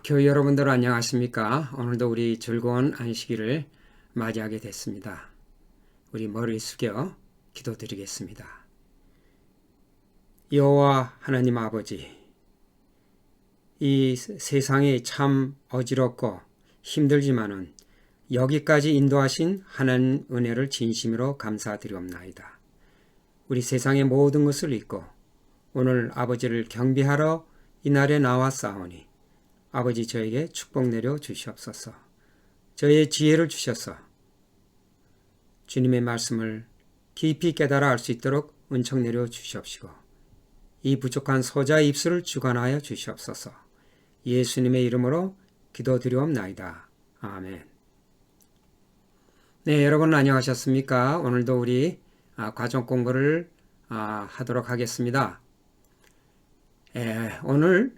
교회 여러분들 안녕하십니까? 오늘도 우리 즐거운 안식일을 맞이하게 됐습니다. 우리 머리 숙여 기도드리겠습니다. 여호와 하나님 아버지, 이 세상이 참 어지럽고 힘들지만은 여기까지 인도하신 하나님 은혜를 진심으로 감사드리옵나이다. 우리 세상의 모든 것을 잊고 오늘 아버지를 경배하러 이날에 나왔사오니 아버지 저에게 축복 내려 주시옵소서. 저의 지혜를 주셔서 주님의 말씀을 깊이 깨달아 알 수 있도록 은총 내려 주시옵시고 이 부족한 소자의 입술을 주관하여 주시옵소서. 예수님의 이름으로 기도드리옵나이다. 아멘. 네, 여러분 안녕하셨습니까? 오늘도 우리 과정 공부를 하도록 하겠습니다. 오늘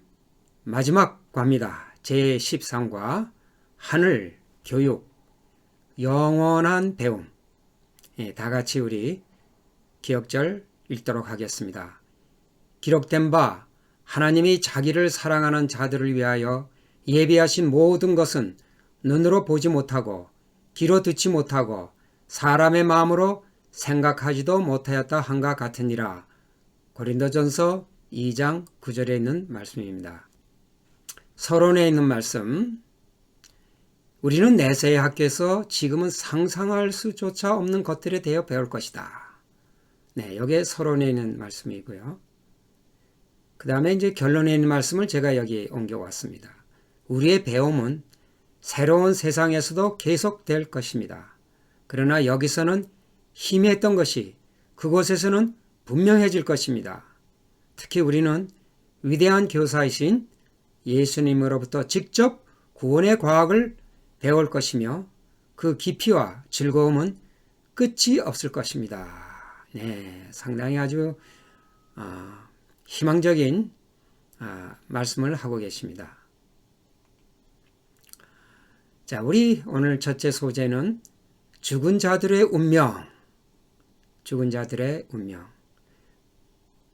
마지막 과입니다. 제13과 하늘, 교육, 영원한 배움. 다 같이 우리 기억절 읽도록 하겠습니다. 기록된 바 하나님이 자기를 사랑하는 자들을 위하여 예비하신 모든 것은 눈으로 보지 못하고 귀로 듣지 못하고 사람의 마음으로 생각하지도 못하였다 한과 같으니라. 고린도전서 2장 9절에 있는 말씀입니다. 서론에 있는 말씀, 우리는 내세의 학교에서 지금은 상상할 수조차 없는 것들에 대해 배울 것이다. 네, 여기에 서론에 있는 말씀이고요. 그 다음에 이제 결론에 있는 말씀을 제가 여기 옮겨왔습니다. 우리의 배움은 새로운 세상에서도 계속될 것입니다. 그러나 여기서는 희미했던 것이 그곳에서는 분명해질 것입니다. 특히 우리는 위대한 교사이신 예수님으로부터 직접 구원의 과학을 배울 것이며 그 깊이와 즐거움은 끝이 없을 것입니다. 네, 상당히 아주 희망적인 말씀을 하고 계십니다. 자, 우리 오늘 첫째 소재는 죽은 자들의 운명. 죽은 자들의 운명.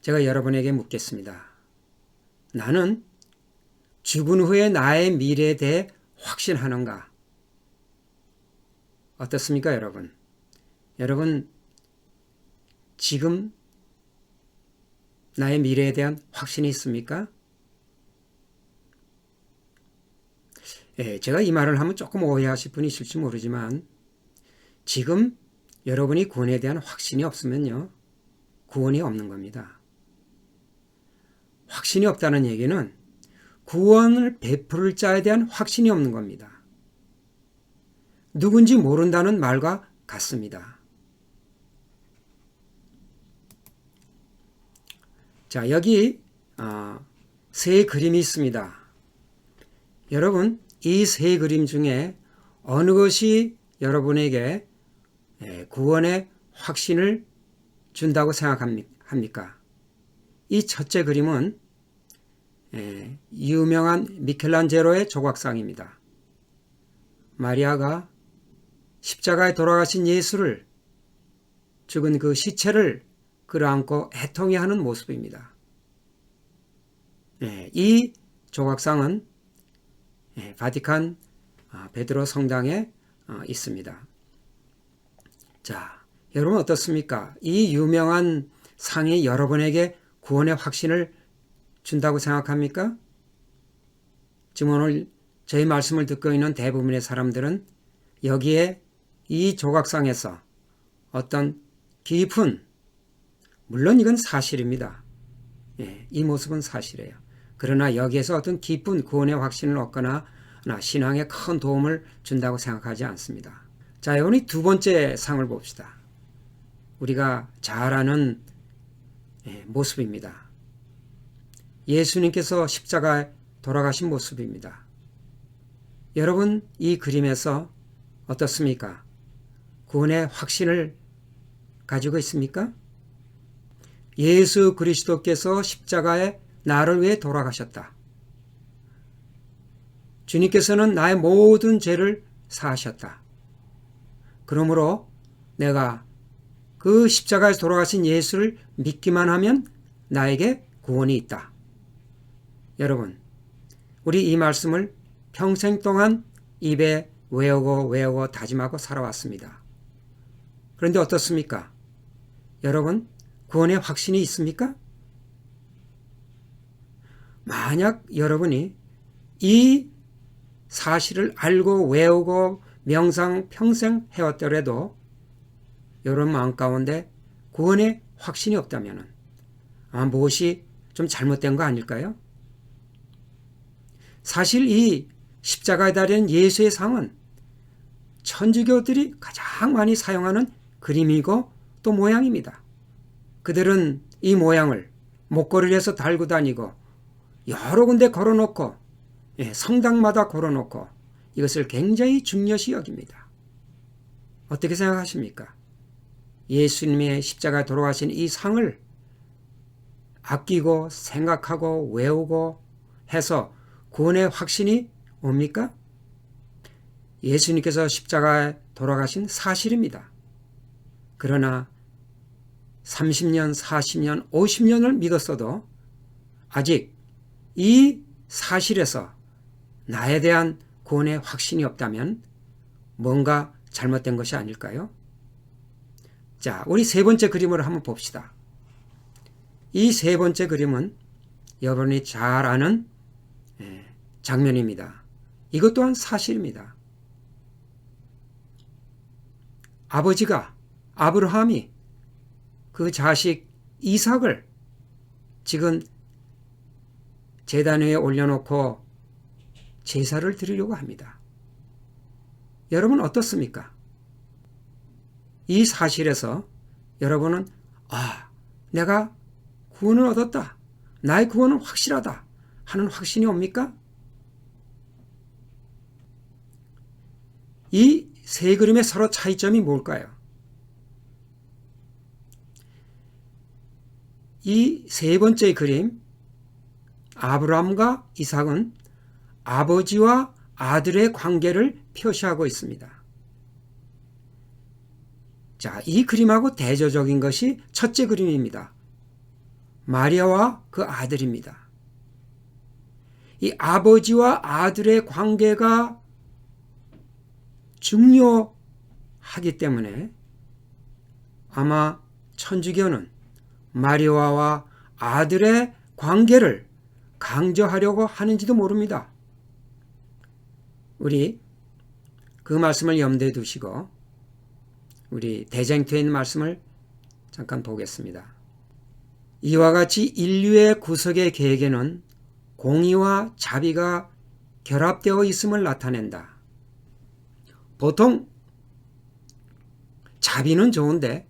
제가 여러분에게 묻겠습니다. 나는 죽은 후에 나의 미래에 대해 확신하는가? 어떻습니까, 여러분? 여러분, 지금 나의 미래에 대한 확신이 있습니까? 제가 이 말을 하면 조금 오해하실 분이 있을지 모르지만 지금 여러분이 구원에 대한 확신이 없으면요, 구원이 없는 겁니다. 확신이 없다는 얘기는 구원을 베풀을 자에 대한 확신이 없는 겁니다. 누군지 모른다는 말과 같습니다. 자, 여기 세 그림이 있습니다. 여러분, 이 세 그림 중에 어느 것이 여러분에게 구원의 확신을 준다고 생각합니까? 이 첫째 그림은 유명한 미켈란젤로의 조각상입니다. 마리아가 십자가에 돌아가신 예수를, 죽은 그 시체를 끌어안고 애통해하는 모습입니다. 이 조각상은 바티칸 베드로 성당에 있습니다. 자, 여러분 어떻습니까? 이 유명한 상이 여러분에게 구원의 확신을 준다고 생각합니까? 지금 오늘 저희 말씀을 듣고 있는 대부분의 사람들은 여기에 이 조각상에서 어떤 깊은, 물론 이건 사실입니다. 이 모습은 사실이에요. 그러나 여기에서 어떤 깊은 구원의 확신을 얻거나 신앙에 큰 도움을 준다고 생각하지 않습니다. 자, 이번에 두 번째 상을 봅시다. 우리가 잘 아는 모습입니다. 예수님께서 십자가에 돌아가신 모습입니다. 여러분, 이 그림에서 어떻습니까? 구원의 확신을 가지고 있습니까? 예수 그리스도께서 십자가에 나를 위해 돌아가셨다. 주님께서는 나의 모든 죄를 사하셨다. 그러므로 내가 그 십자가에서 돌아가신 예수를 믿기만 하면 나에게 구원이 있다. 여러분, 우리 이 말씀을 평생 동안 입에 외우고 다짐하고 살아왔습니다. 그런데 어떻습니까? 여러분, 구원의 확신이 있습니까? 만약 여러분이 이 사실을 알고 외우고 명상 평생 해왔더라도 여러분 마음 가운데 구원의 확신이 없다면 무엇이 좀 잘못된 거 아닐까요? 사실 이 십자가에 달린 예수의 상은 천주교들이 가장 많이 사용하는 그림이고 또 모양입니다. 그들은 이 모양을 목걸이에서 달고 다니고 여러 군데 걸어놓고 성당마다 걸어놓고 이것을 굉장히 중요시 여깁니다. 어떻게 생각하십니까? 예수님의 십자가에 돌아가신 이 상을 아끼고 생각하고 외우고 해서 구원의 확신이 옵니까? 예수님께서 십자가에 돌아가신 사실입니다. 그러나 30년, 40년, 50년을 믿었어도 아직 이 사실에서 나에 대한 구원의 확신이 없다면 뭔가 잘못된 것이 아닐까요? 자, 우리 세 번째 그림을 한번 봅시다. 이 세 번째 그림은 여러분이 잘 아는 장면입니다. 이것 또한 사실입니다. 아브라함이 그 자식 이삭을 지금 제단 위에 올려놓고 제사를 드리려고 합니다. 여러분 어떻습니까? 이 사실에서 여러분은 내가 구원을 얻었다. 나의 구원은 확실하다 하는 확신이 옵니까? 이 세 그림의 서로 차이점이 뭘까요? 이 세 번째 그림, 아브라함과 이삭은 아버지와 아들의 관계를 표시하고 있습니다. 자, 이 그림하고 대조적인 것이 첫째 그림입니다. 마리아와 그 아들입니다. 이 아버지와 아들의 관계가 중요하기 때문에 아마 천주교는 마리아와 아들의 관계를 강조하려고 하는지도 모릅니다. 우리 그 말씀을 염두에 두시고 우리 대쟁투에 있는 말씀을 잠깐 보겠습니다. 이와 같이 인류의 구속의 계획에는 공의와 자비가 결합되어 있음을 나타낸다. 보통 자비는 좋은데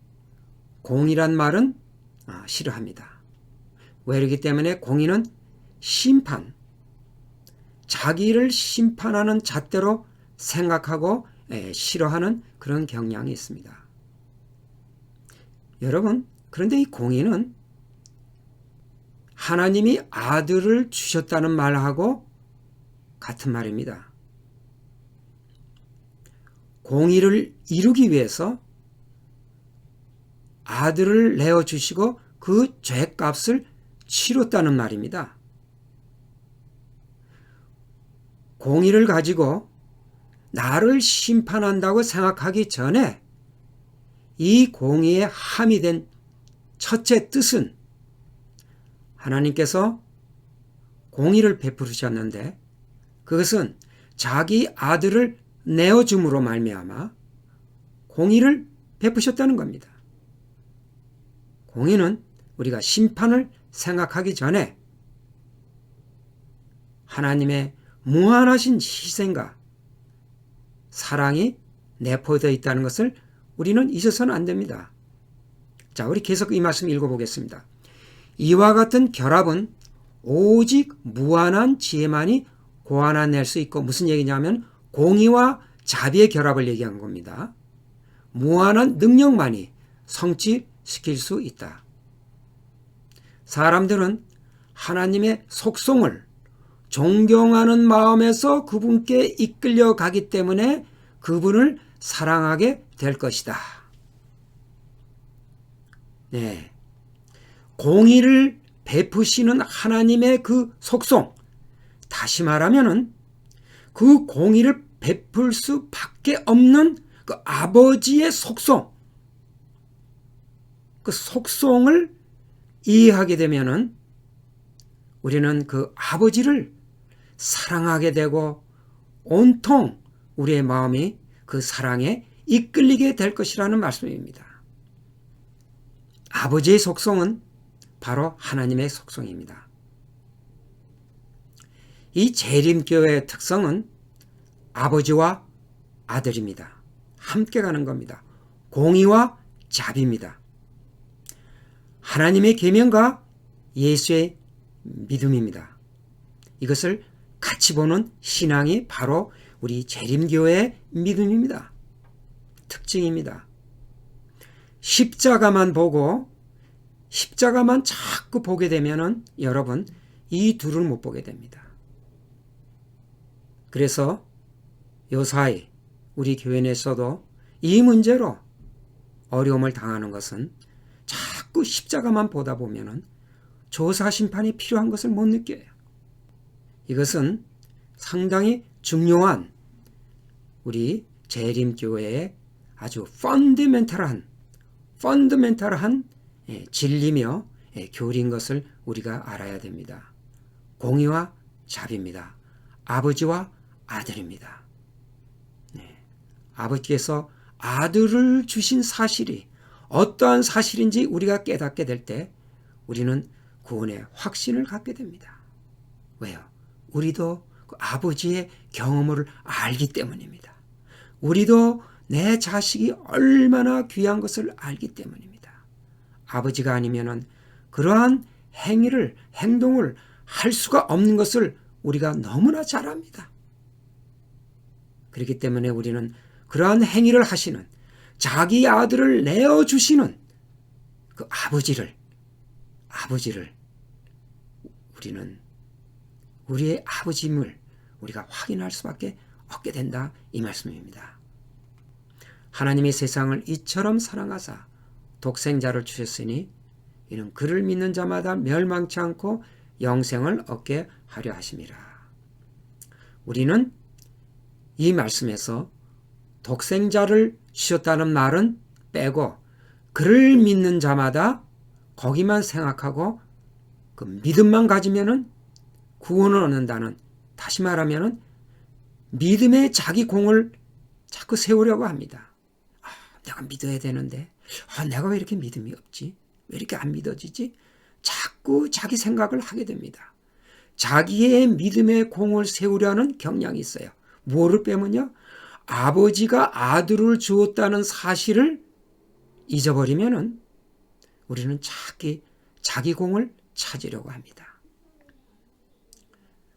공의란 말은 싫어합니다. 왜 그렇기 때문에 공의는 심판, 자기를 심판하는 잣대로 생각하고 싫어하는 그런 경향이 있습니다. 여러분, 그런데 이 공의는 하나님이 아들을 주셨다는 말하고 같은 말입니다. 공의를 이루기 위해서 아들을 내어주시고 그 죄값을 치렀다는 말입니다. 공의를 가지고 나를 심판한다고 생각하기 전에 이 공의에 함의된 첫째 뜻은 하나님께서 공의를 베푸셨는데 그것은 자기 아들을 내어줌으로 말미암아 공의를 베푸셨다는 겁니다. 공의는 우리가 심판을 생각하기 전에 하나님의 무한하신 희생과 사랑이 내포되어 있다는 것을 우리는 잊어서는 안 됩니다. 자, 우리 계속 이 말씀 읽어보겠습니다. 이와 같은 결합은 오직 무한한 지혜만이 고안해낼 수 있고, 무슨 얘기냐면 공의와 자비의 결합을 얘기한 겁니다. 무한한 능력만이 성취시킬 수 있다. 사람들은 하나님의 속성을 존경하는 마음에서 그분께 이끌려 가기 때문에 그분을 사랑하게 될 것이다. 네. 공의를 베푸시는 하나님의 그 속성, 다시 말하면은 그 공의를 베풀 수밖에 없는 그 아버지의 속성, 그 속성을 이해하게 되면은 우리는 그 아버지를 사랑하게 되고 온통 우리의 마음이 그 사랑에 이끌리게 될 것이라는 말씀입니다. 아버지의 속성은 바로 하나님의 속성입니다. 이 재림교회의 특성은 아버지와 아들입니다. 함께 가는 겁니다. 공의와 자비입니다. 하나님의 계명과 예수의 믿음입니다. 이것을 같이 보는 신앙이 바로 우리 재림교회의 믿음입니다. 특징입니다. 십자가만 보고 십자가만 자꾸 보게 되면은 여러분 이 둘을 못 보게 됩니다. 그래서 요사이 우리 교회 내에서도 이 문제로 어려움을 당하는 것은 자꾸 십자가만 보다 보면은 조사 심판이 필요한 것을 못 느껴요. 이것은 상당히 중요한 우리 재림교회의 아주 펀더멘탈한 진리며 교리인 것을 우리가 알아야 됩니다. 공의와 자비입니다. 아버지와 아들입니다. 아버지께서 아들을 주신 사실이 어떠한 사실인지 우리가 깨닫게 될 때 우리는 구원의 확신을 갖게 됩니다. 왜요? 우리도 그 아버지의 경험을 알기 때문입니다. 우리도 내 자식이 얼마나 귀한 것을 알기 때문입니다. 아버지가 아니면은 그러한 행동을 할 수가 없는 것을 우리가 너무나 잘 압니다. 그렇기 때문에 우리는 그러한 행위를 하시는 자기 아들을 내어주시는 그 아버지를 우리는 우리의 아버지임을 우리가 확인할 수밖에 없게 된다 이 말씀입니다. 하나님이 세상을 이처럼 사랑하사 독생자를 주셨으니 이는 그를 믿는 자마다 멸망치 않고 영생을 얻게 하려 하심이라. 우리는 이 말씀에서 독생자를 주셨다는 말은 빼고 그를 믿는 자마다 거기만 생각하고 그 믿음만 가지면은 구원을 얻는다는, 다시 말하면은 믿음의 자기 공을 자꾸 세우려고 합니다. 내가 믿어야 되는데 내가 왜 이렇게 믿음이 없지? 왜 이렇게 안 믿어지지? 자꾸 자기 생각을 하게 됩니다. 자기의 믿음의 공을 세우려는 경향이 있어요. 뭐를 빼면요? 아버지가 아들을 주었다는 사실을 잊어버리면은 우리는 자기 공을 찾으려고 합니다.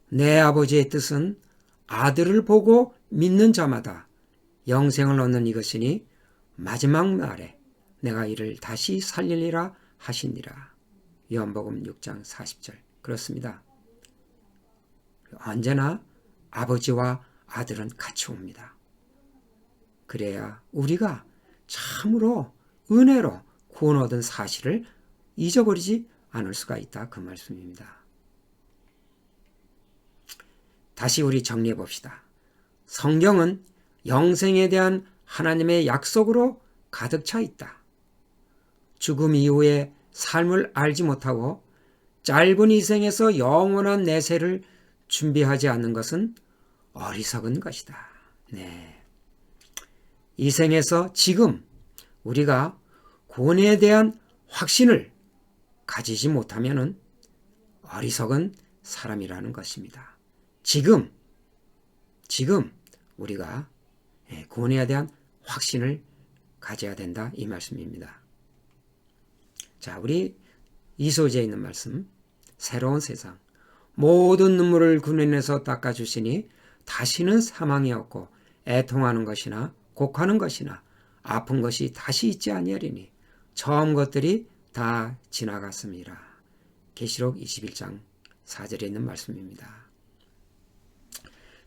내 아버지의 뜻은 아들을 보고 믿는 자마다 영생을 얻는 이것이니 마지막 날에 내가 이를 다시 살리리라 하시니라. 요한복음 6장 40절. 그렇습니다. 언제나 아버지와 아들은 같이 옵니다. 그래야 우리가 참으로 은혜로 구원 얻은 사실을 잊어버리지 않을 수가 있다 그 말씀입니다. 다시 우리 정리해 봅시다. 성경은 영생에 대한 하나님의 약속으로 가득 차 있다. 죽음 이후의 삶을 알지 못하고 짧은 이 생에서 영원한 내세를 준비하지 않는 것은 어리석은 것이다. 이 생에서 지금 우리가 구원에 대한 확신을 가지지 못하면 어리석은 사람이라는 것입니다. 지금 우리가 구원에 대한 확신을 가져야 된다 이 말씀입니다. 자, 우리 2소재에 있는 말씀, 새로운 세상, 모든 눈물을 그늘에서 닦아주시니 다시는 사망이 없고 애통하는 것이나 곡하는 것이나 아픈 것이 다시 있지 아니하리니 처음 것들이 다 지나갔습니다. 계시록 21장 4절에 있는 말씀입니다.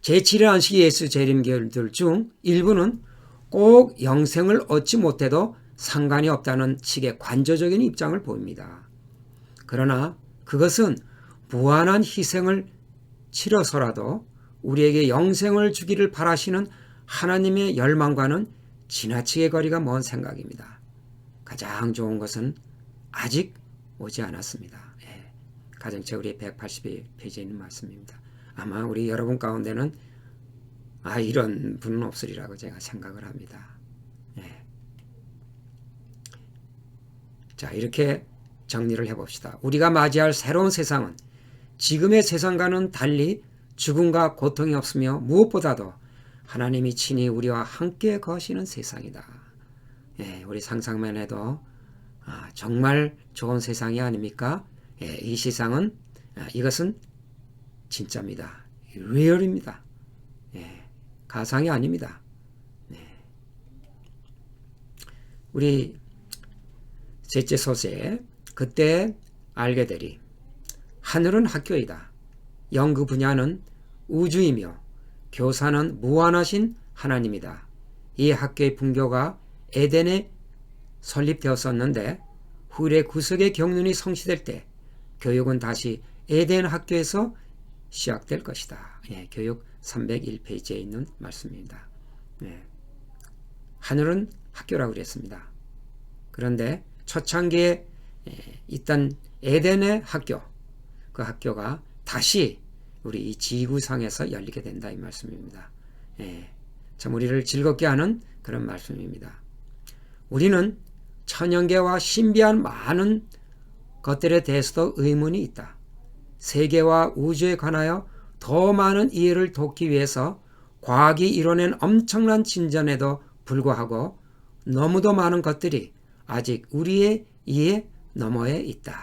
제7일 안식 예수 재림교회들 중 일부는 꼭 영생을 얻지 못해도 상관이 없다는 식의 관조적인 입장을 보입니다. 그러나 그것은 무한한 희생을 치러서라도 우리에게 영생을 주기를 바라시는 하나님의 열망과는 지나치게 거리가 먼 생각입니다. 가장 좋은 것은 아직 오지 않았습니다. 예. 가정책 우리 182페이지에 있는 말씀입니다. 아마 우리 여러분 가운데는 이런 분은 없으리라고 제가 생각을 합니다. 예. 자, 이렇게 정리를 해봅시다. 우리가 맞이할 새로운 세상은 지금의 세상과는 달리 죽음과 고통이 없으며 무엇보다도 하나님이 친히 우리와 함께 거시는 세상이다. 예, 우리 상상만 해도 정말 좋은 세상이 아닙니까? 예, 이 세상은 이것은 진짜입니다. 리얼입니다. 예, 가상이 아닙니다. 네. 우리 셋째 소세 그때 알게 되리. 하늘은 학교이다. 연구 분야는 우주이며 교사는 무한하신 하나님이다. 이 학교의 분교가 에덴에 설립되었었는데 후래 구석의 경륜이 성취될 때 교육은 다시 에덴 학교에서 시작될 것이다. 예, 교육 301페이지에 있는 말씀입니다. 예. 하늘은 학교라고 그랬습니다. 그런데 초창기에 있던 에덴의 학교, 그 학교가 다시 우리 이 지구상에서 열리게 된다 이 말씀입니다. 예, 참 우리를 즐겁게 하는 그런 말씀입니다. 우리는 천연계와 신비한 많은 것들에 대해서도 의문이 있다. 세계와 우주에 관하여 더 많은 이해를 돕기 위해서 과학이 이뤄낸 엄청난 진전에도 불구하고 너무도 많은 것들이 아직 우리의 이해 너머에 있다.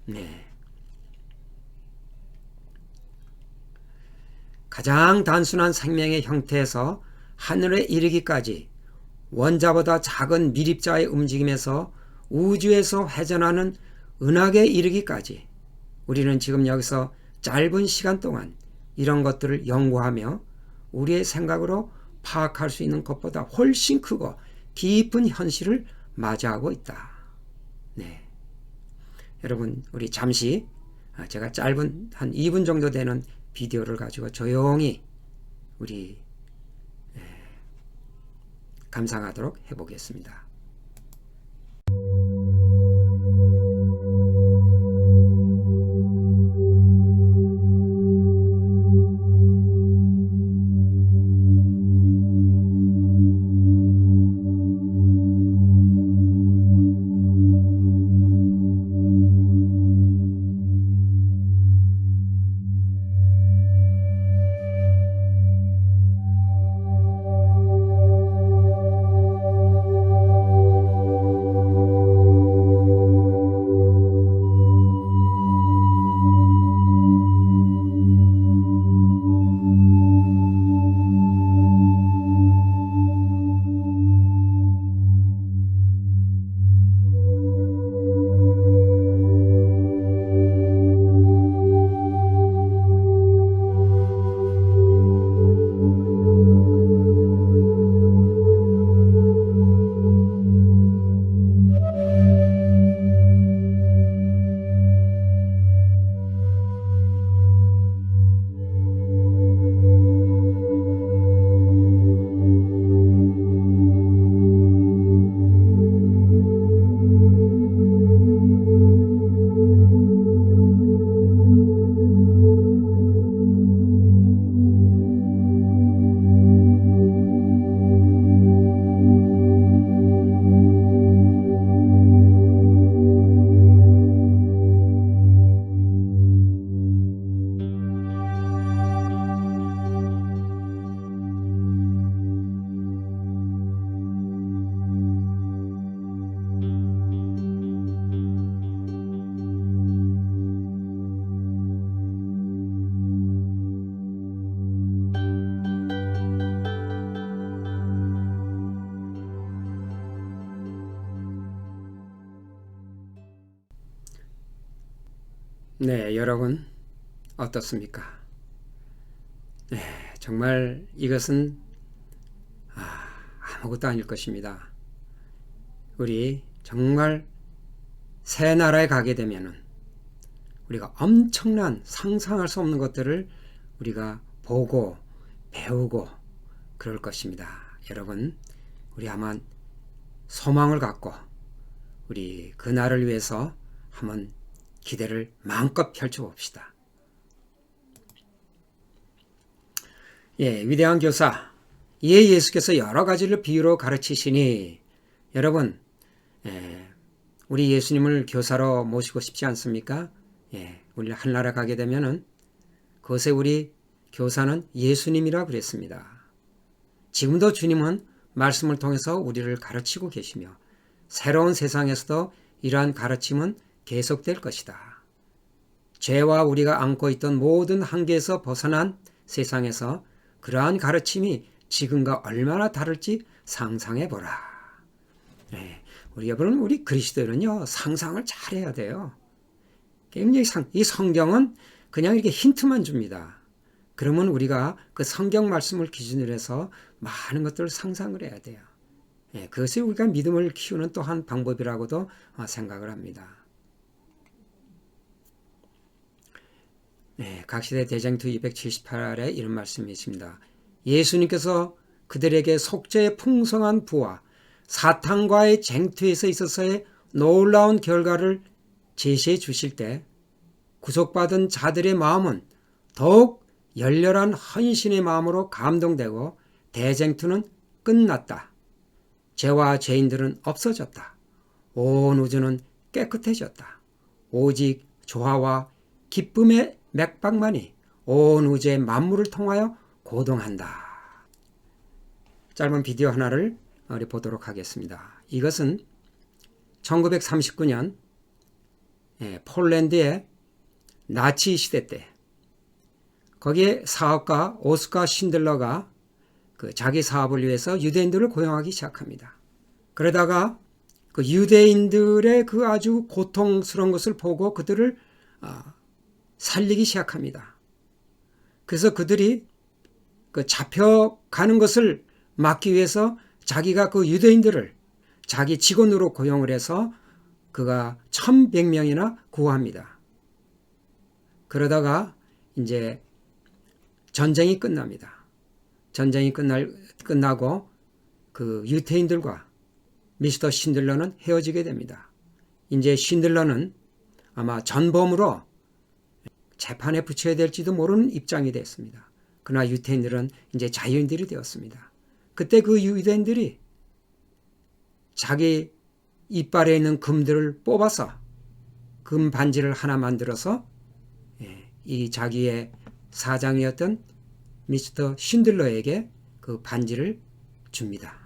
네. 가장 단순한 생명의 형태에서 하늘에 이르기까지 원자보다 작은 미립자의 움직임에서 우주에서 회전하는 은하계에 이르기까지 우리는 지금 여기서 짧은 시간 동안 이런 것들을 연구하며 우리의 생각으로 파악할 수 있는 것보다 훨씬 크고 깊은 현실을 맞이하고 있다. 네. 여러분, 우리 잠시 제가 짧은 한 2분 정도 되는 비디오를 가지고 조용히 우리 감상하도록 해보겠습니다. 네, 여러분 어떻습니까? 네, 정말 이것은 아무것도 아닐 것입니다. 우리 정말 새 나라에 가게 되면은 우리가 엄청난 상상할 수 없는 것들을 우리가 보고 배우고 그럴 것입니다. 여러분, 우리 한번 소망을 갖고 우리 그날을 위해서 한번 기대를 마음껏 펼쳐봅시다. 위대한 교사, 이에 예수께서 여러 가지를 비유로 가르치시니, 여러분, 우리 예수님을 교사로 모시고 싶지 않습니까? 우리 한나라 가게 되면은 그것에 우리 교사는 예수님이라 그랬습니다. 지금도 주님은 말씀을 통해서 우리를 가르치고 계시며 새로운 세상에서도 이러한 가르침은 계속될 것이다. 죄와 우리가 안고 있던 모든 한계에서 벗어난 세상에서 그러한 가르침이 지금과 얼마나 다를지 상상해보라. 우리 여러분, 우리 그리스도인은요, 상상을 잘해야 돼요. 굉장히 이 성경은 그냥 이렇게 힌트만 줍니다. 그러면 우리가 그 성경 말씀을 기준으로 해서 많은 것들을 상상을 해야 돼요. 그것이 우리가 믿음을 키우는 또 한 방법이라고도 생각을 합니다. 각시대 대쟁투 278에 이런 말씀이 있습니다. 예수님께서 그들에게 속죄의 풍성한 부와 사탄과의 쟁투에서 있어서의 놀라운 결과를 제시해 주실 때 구속받은 자들의 마음은 더욱 열렬한 헌신의 마음으로 감동되고 대쟁투는 끝났다. 죄와 죄인들은 없어졌다. 온 우주는 깨끗해졌다. 오직 조화와 기쁨의 맥박만이 온 우주의 만물을 통하여 고동한다. 짧은 비디오 하나를 우리 보도록 하겠습니다. 이것은 1939년 폴란드의 나치 시대 때 거기에 사업가 오스카 신들러가 자기 사업을 위해서 유대인들을 고용하기 시작합니다. 그러다가 그 유대인들의 그 아주 고통스러운 것을 보고 그들을 살리기 시작합니다. 그래서 그들이 그 잡혀가는 것을 막기 위해서 자기가 그 유대인들을 자기 직원으로 고용을 해서 그가 1,100명이나 구합니다. 그러다가 이제 전쟁이 끝납니다. 전쟁이 끝나고 그 유태인들과 미스터 신들러는 헤어지게 됩니다. 이제 신들러는 아마 전범으로 재판에 붙여야 될지도 모르는 입장이 됐습니다. 그러나 유태인들은 이제 자유인들이 되었습니다. 그때 그 유대인들이 자기 이빨에 있는 금들을 뽑아서 금 반지를 하나 만들어서 이 자기의 사장이었던 미스터 신들러에게 그 반지를 줍니다.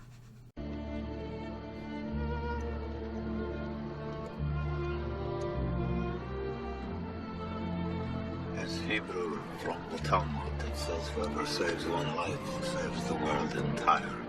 As Hebrew from the Talmud that says, whoever saves one life saves the world entire.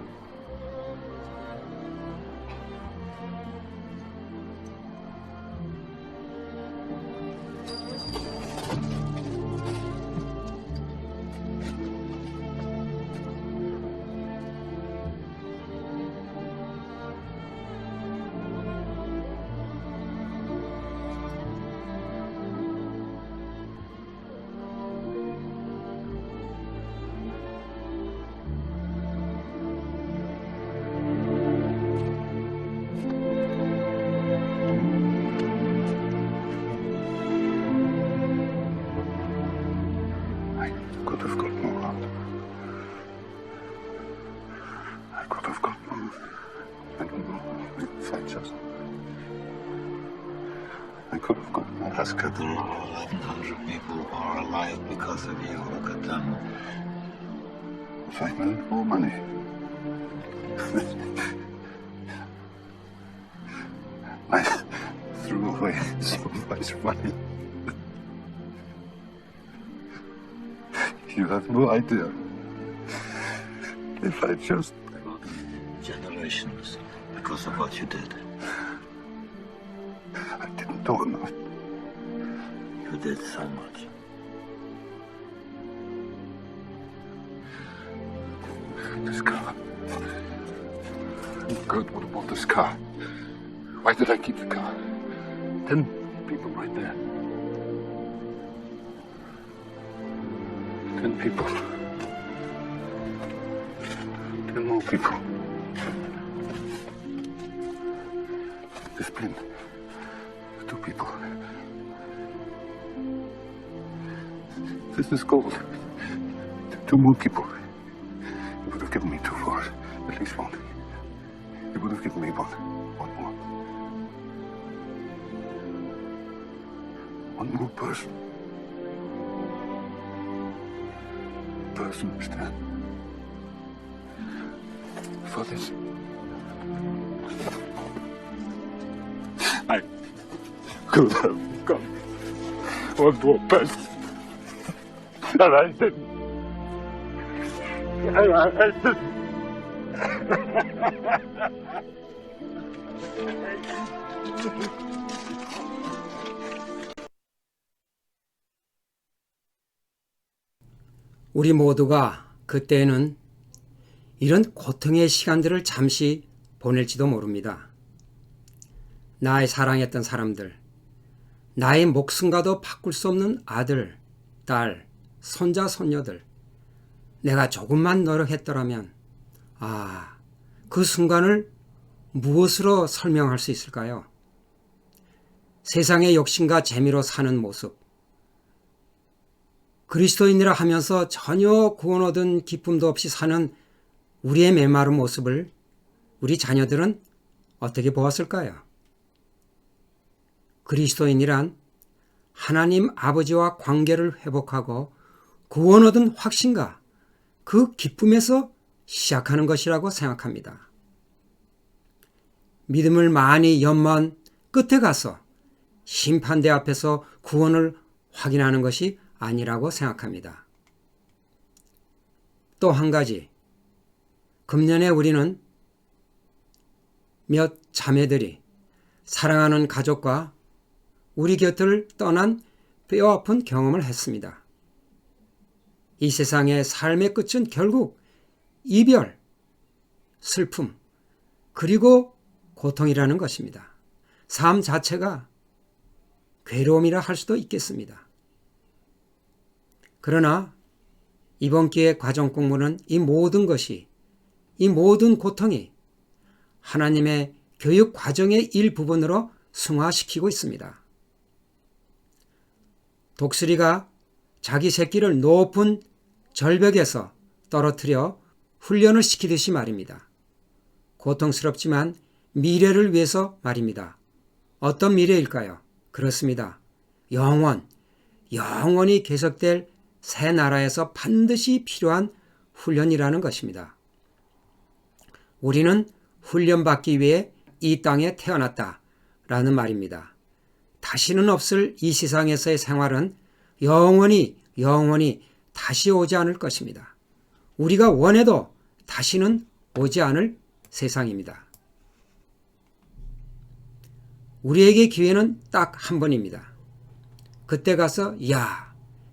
Could have got more out. I could have got more. I don't know if I just. I could have got more. Ask at the 1,100 people who are alive because of you. Look at them. If I made more money. I threw away so much money. You have no idea. If I just... Generations because of what you did. I didn't do enough. You did so much. This car. Kurt would have bought this car. Why did I keep the car? 10 people right there. 10 people. 10 more people. There's been 2 people. This is gold. 2 more people. You would have given me 2 floors. At least 1. You would have given me 1. 1 more. 1 more person. Person stand for this. I could have got 1 more person. And I didn't. And I didn't. 우리 모두가 그때는 이런 고통의 시간들을 잠시 보낼지도 모릅니다. 나의 사랑했던 사람들, 나의 목숨과도 바꿀 수 없는 아들, 딸, 손자, 손녀들, 내가 조금만 노력했더라면, 그 순간을 무엇으로 설명할 수 있을까요? 세상의 욕심과 재미로 사는 모습, 그리스도인이라 하면서 전혀 구원 얻은 기쁨도 없이 사는 우리의 메마른 모습을 우리 자녀들은 어떻게 보았을까요? 그리스도인이란 하나님 아버지와 관계를 회복하고 구원 얻은 확신과 그 기쁨에서 시작하는 것이라고 생각합니다. 믿음을 많이 연마한 끝에 가서 심판대 앞에서 구원을 확인하는 것이 아니라고 생각합니다. 또 한 가지, 금년에 우리는 몇 자매들이 사랑하는 가족과 우리 곁을 떠난 뼈아픈 경험을 했습니다. 이 세상의 삶의 끝은 결국 이별, 슬픔, 그리고 고통이라는 것입니다. 삶 자체가 괴로움이라 할 수도 있겠습니다. 그러나 이번 기회 과정 공부는 이 모든 것이, 이 모든 고통이 하나님의 교육 과정의 일부분으로 승화시키고 있습니다. 독수리가 자기 새끼를 높은 절벽에서 떨어뜨려 훈련을 시키듯이 말입니다. 고통스럽지만 미래를 위해서 말입니다. 어떤 미래일까요? 그렇습니다. 영원히 계속될 새 나라에서 반드시 필요한 훈련이라는 것입니다. 우리는 훈련받기 위해 이 땅에 태어났다라는 말입니다. 다시는 없을 이 세상에서의 생활은 영원히 다시 오지 않을 것입니다. 우리가 원해도 다시는 오지 않을 세상입니다. 우리에게 기회는 딱 한 번입니다. 그때 가서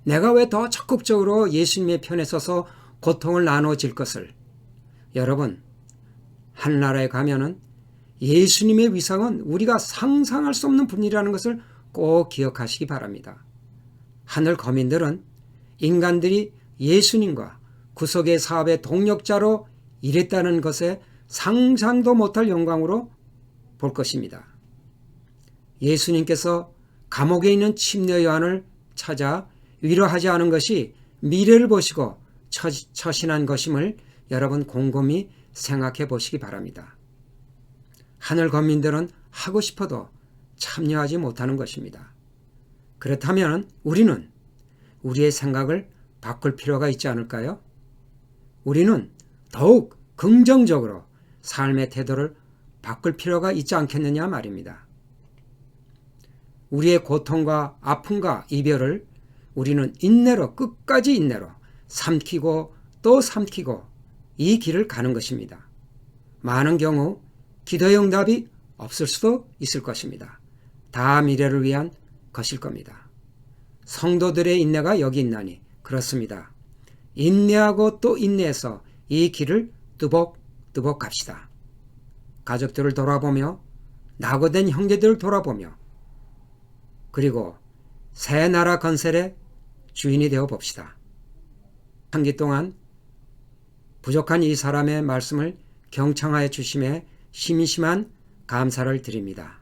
내가 왜 더 적극적으로 예수님의 편에 서서 고통을 나눠질 것을. 여러분, 하늘나라에 가면은 예수님의 위상은 우리가 상상할 수 없는 분이라는 것을 꼭 기억하시기 바랍니다. 하늘 거민들은 인간들이 예수님과 구속의 사업의 동력자로 일했다는 것에 상상도 못할 영광으로 볼 것입니다. 예수님께서 감옥에 있는 침례 요한을 찾아 위로하지 않은 것이 미래를 보시고 처신한 것임을 여러분 곰곰이 생각해 보시기 바랍니다. 하늘 거민들은 하고 싶어도 참여하지 못하는 것입니다. 그렇다면 우리는 우리의 생각을 바꿀 필요가 있지 않을까요? 우리는 더욱 긍정적으로 삶의 태도를 바꿀 필요가 있지 않겠느냐 말입니다. 우리의 고통과 아픔과 이별을 우리는 끝까지 인내로 삼키고 또 삼키고 이 길을 가는 것입니다. 많은 경우 기도의 응답이 없을 수도 있을 것입니다. 다 미래를 위한 것일 겁니다. 성도들의 인내가 여기 있나니 그렇습니다. 인내하고 또 인내해서 이 길을 뚜벅뚜벅 갑시다. 가족들을 돌아보며 낙오된 형제들을 돌아보며 그리고 새 나라 건설의 주인이 되어 봅시다. 한기 동안 부족한 이 사람의 말씀을 경청하여 주심에 심심한 감사를 드립니다.